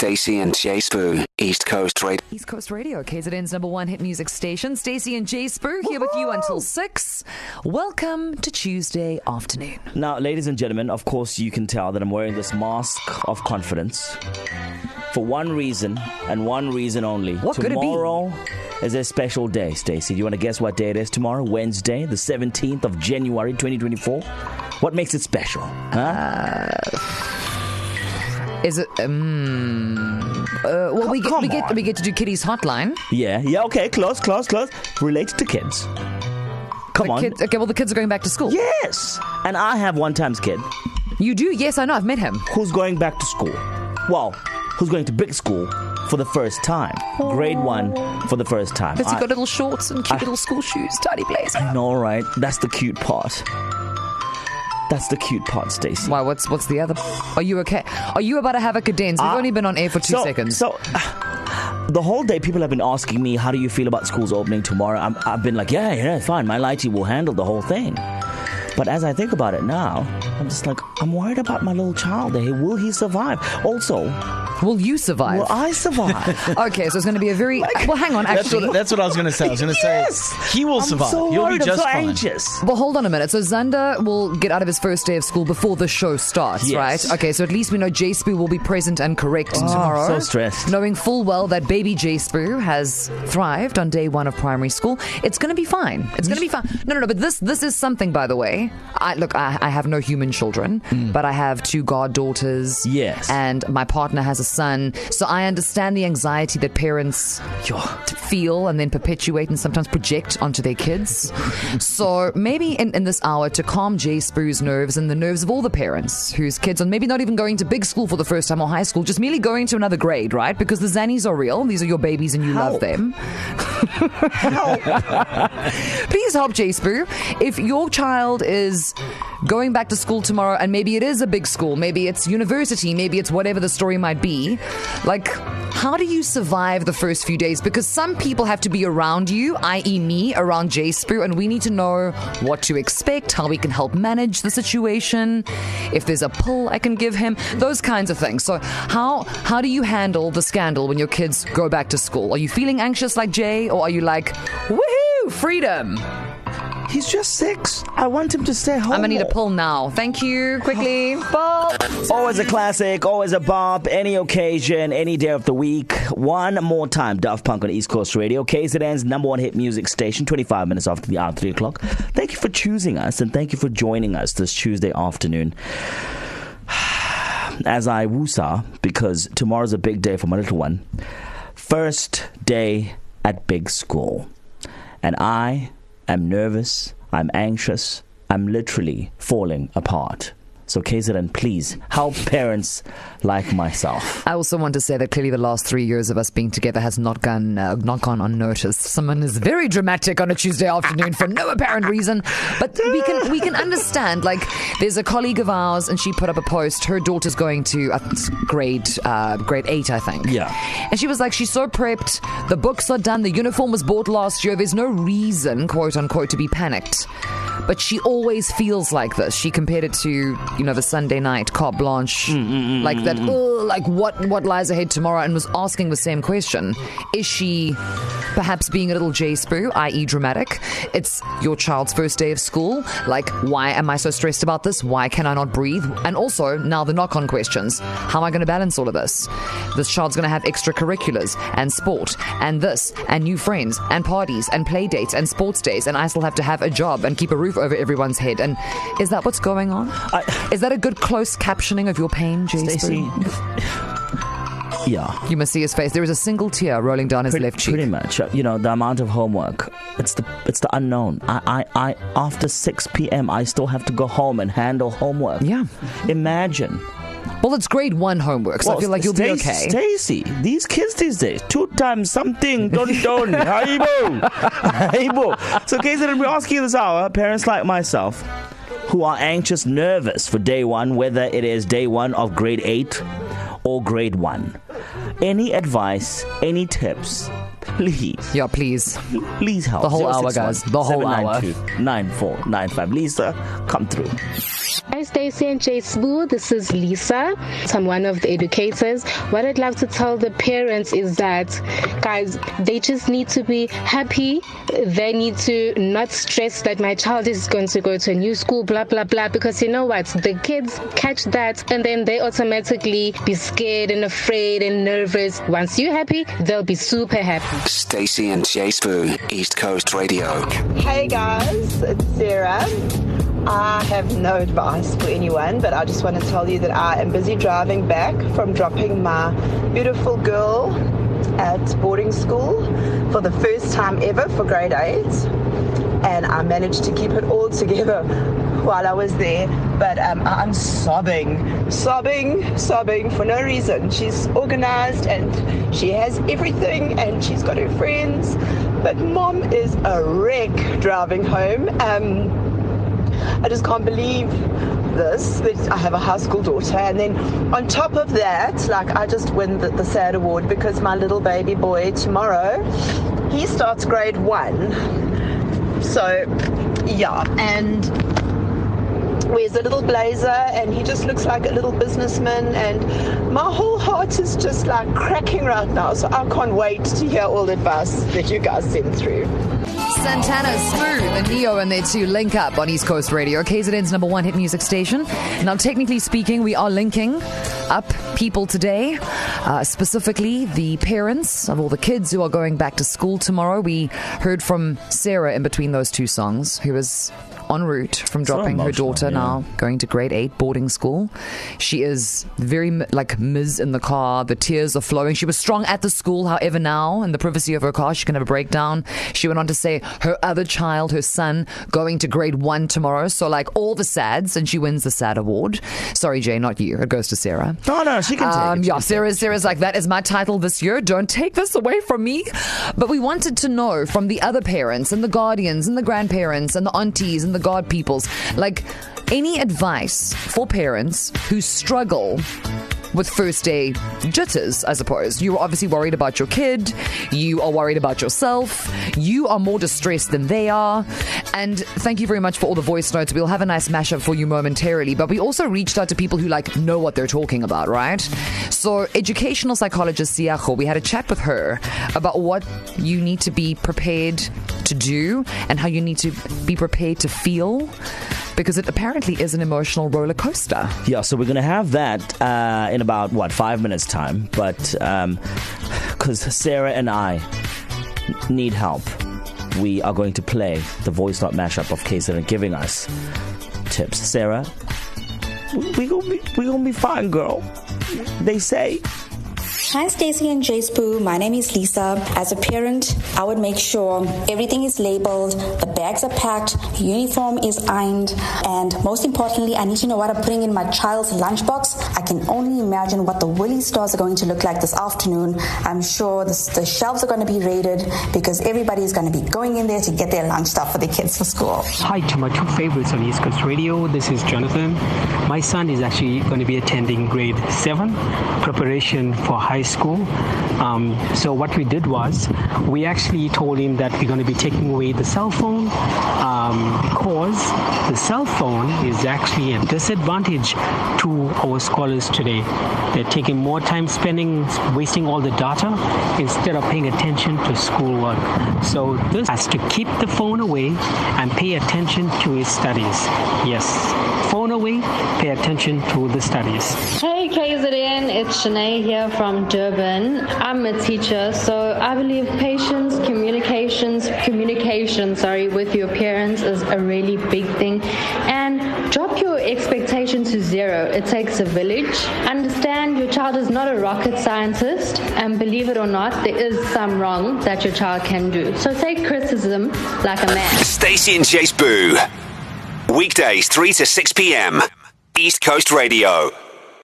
Stacey and Jay Spoo, East Coast Radio. East Coast Radio, KZN's number one hit music station. Stacey and Jay Spoo here with you until 6. Welcome to Tuesday afternoon. Now, ladies and gentlemen, of course you can tell that I'm wearing this mask of confidence for one reason and one reason only. What could it be? Tomorrow is a special day, Stacey. Do you want to guess what day it is tomorrow? Wednesday, the 17th of January, 2024. What makes it special? Huh? Is it? Well, we get to do Kitty's hotline. Yeah, okay, close. Related to kids. Come on. Well, the kids are going back to school. Yes, and I have one times kid. You do? Yes, I know. I've met him. Who's going back to school? Well, who's going to big school for the first time? Grade 1 for the first time. Has he got little shorts and cute little school shoes, tidy blazer? I know, right? That's the cute part. That's the cute part, Stacey. Why? What's the other? Are you okay? Are you about to have a cadence? We've only been on air for 2 seconds. So, the whole day people have been asking me, how do you feel about schools opening tomorrow? I've been like, yeah, fine. My lighty will handle the whole thing. But as I think about it now, I'm just like, I'm worried about my little child. Will he survive? Also, will you survive? Will I survive? Okay, so it's going to be a very... well, hang on, actually. That's what I was going to say. I was going to say, he will survive. So He'll be just fine. Anxious. Well, hold on a minute. So Xander will get out of his first day of school before the show starts, yes. Right? Okay, so at least we know Jay Spoo will be present and correct tomorrow. I'm so stressed. Knowing full well that baby Jay Spoo has thrived on day 1 of primary school. It's going to be fine. It's going to be fine. No, but this is something, by the way. I have no human children, but I have 2 goddaughters. Yes. And my partner has a son. So I understand the anxiety that parents feel and then perpetuate and sometimes project onto their kids. So maybe in this hour, to calm Jay Spoo's nerves and the nerves of all the parents whose kids are maybe not even going to big school for the first time or high school, just merely going to another grade, right? Because the Zannies are real. These are your babies and you love them. Help. Please help Jay Spoo. If your child is going back to school tomorrow, and maybe it is a big school, maybe it's university, maybe it's whatever the story might be, like, how do you survive the first few days? Because some people have to be around you, i.e. me, around Jay Spoo, and we need to know what to expect, how we can help manage the situation, if there's a pull I can give him, those kinds of things. So how do you handle the scandal when your kids go back to school? Are you feeling anxious like Jay, or are you like, woohoo, freedom? He's just 6. I want him to stay home. I'm going to need a pull now. Thank you. Quickly. Bop. Always a classic, always a bop, any occasion, any day of the week. One more time, Daft Punk on East Coast Radio, KZN's number one hit music station, 25 minutes after the hour, 3 o'clock. Thank you for choosing us, and thank you for joining us this Tuesday afternoon. As I woosah, because tomorrow's a big day for my little one. First day at big school. And I'm nervous, I'm anxious, I'm literally falling apart. So KZN, please help parents like myself. I also want to say that clearly the last 3 years of us being together has not gone unnoticed. Someone is very dramatic on a Tuesday afternoon for no apparent reason, but we can understand. Like, there's a colleague of ours, and she put up a post. Her daughter's going to grade 8, I think. Yeah. And she was like, she's so prepped. The books are done. The uniform was bought last year. There's no reason, quote unquote, to be panicked. But she always feels like this. She compared it to, the Sunday night carte blanche, like that. Like what lies ahead tomorrow, and was asking the same question. Is she perhaps being a little Jay Spoo, i.e. dramatic? It's your child's first day of school. Like, why am I so stressed about this? Why can I not breathe? And also, now the knock-on questions. How am I going to balance all of this? This child's going to have extracurriculars and sport and this and new friends and parties and play dates and sports days, and I still have to have a job and keep a roof over everyone's head. And is that what's going on? Is that a good close captioning of your pain, Jay Spoo? Yeah. You must see his face. There is a single tear rolling down his left cheek. Pretty much. The amount of homework. It's the unknown. I after 6 p.m. I still have to go home and handle homework. Yeah. Imagine. Well, it's grade 1 homework, so I feel like you'll be okay. Stacey, these kids these days, 2 times something, don't. Haibo. So, KZN, we're asking you this hour, parents like myself, who are anxious, nervous for day 1, whether it is day 1 of grade 8 or grade 1. Any advice, any tips, please. Yeah, please. Please help. The whole hour, guys. The whole hour. 9495. Lisa, come through. Hi, Stacey and Jay Spoo. This is Lisa. I'm one of the educators. What I'd love to tell the parents is that, guys, they just need to be happy. They need to not stress that my child is going to go to a new school, blah, blah, blah. Because you know what? The kids catch that and then they automatically be scared and afraid and nervous. Once you're happy, they'll be super happy. Stacey and Jay Spoo, East Coast Radio. Hey guys, it's Sarah. I have no advice for anyone, but I just want to tell you that I am busy driving back from dropping my beautiful girl at boarding school for the first time ever for grade 8. And I managed to keep it all together while I was there. But I'm sobbing for no reason. She's organized and she has everything and she's got her friends. But mom is a wreck driving home. I just can't believe this, that I have a high school daughter. And then on top of that, like, I just win the SAD award because my little baby boy tomorrow, he starts grade 1. So, yeah, and wears a little blazer and he just looks like a little businessman, and my whole heart is just like cracking right now. So I can't wait to hear all the advice that you guys send through. Santana, Smooth, and Neo and their two link up on East Coast Radio, KZN's number one hit music station. Now, technically speaking, we are linking up people today, specifically the parents of all the kids who are going back to school tomorrow. We heard from Sarah in between those two songs, who is en route from dropping her daughter now going to grade 8 boarding school. She is very like Ms. in the car. The tears are flowing. She was strong at the school. However, now in the privacy of her car, she can have a breakdown. She went on to say her other child, her son, going to grade 1 tomorrow. So like all the SADs, and she wins the SAD award. Sorry, Jay, not you. It goes to Sarah. No, she can take it. Yeah, Sarah's like, that is my title this year. Don't take this away from me. But we wanted to know from the other parents and the guardians and the grandparents and the aunties and the god peoples, like, any advice for parents who struggle with first day jitters, I suppose. You're obviously worried about your kid. You are worried about yourself. You are more distressed than they are. And thank you very much for all the voice notes. We'll have a nice mashup for you momentarily. But we also reached out to people who like know what they're talking about, right? So educational psychologist Siago, we had a chat with her about what you need to be prepared to do and how you need to be prepared to feel, because it apparently is an emotional roller coaster. Yeah, so we're going to have that in about, 5 minutes' time. But because Sarah and I need help, we are going to play the voice note mashup of KZN giving us tips. Sarah, we gonna be fine, girl. They say. Hi, Stacey and Jay Spoo. My name is Lisa. As a parent, I would make sure everything is labeled, the bags are packed, uniform is ironed, and most importantly, I need to know what I'm putting in my child's lunchbox. I can only imagine what the Willy stores are going to look like this afternoon. I'm sure the shelves are going to be raided because everybody is going to be going in there to get their lunch stuff for their kids for school. Hi to my two favorites on East Coast Radio. This is Jonathan. My son is actually going to be attending grade 7, preparation for high school. So what we did was we actually told him that we're going to be taking away the cell phone because the cell phone is actually a disadvantage to our scholars today. They're taking more time wasting all the data instead of paying attention to schoolwork. So this has to keep the phone away and pay attention to his studies. Yes, phone away, pay attention to the studies. Hey KZN, it's Shanae here from Durban. I'm a teacher, so I believe patience, communication, with your parents is a really big thing. And drop your expectation to 0. It takes a village. Understand your child is not a rocket scientist, and believe it or not, there is some wrong that your child can do. So take criticism like a man. Stacey and Jay Spoo. Weekdays 3 to 6 p.m. East Coast Radio.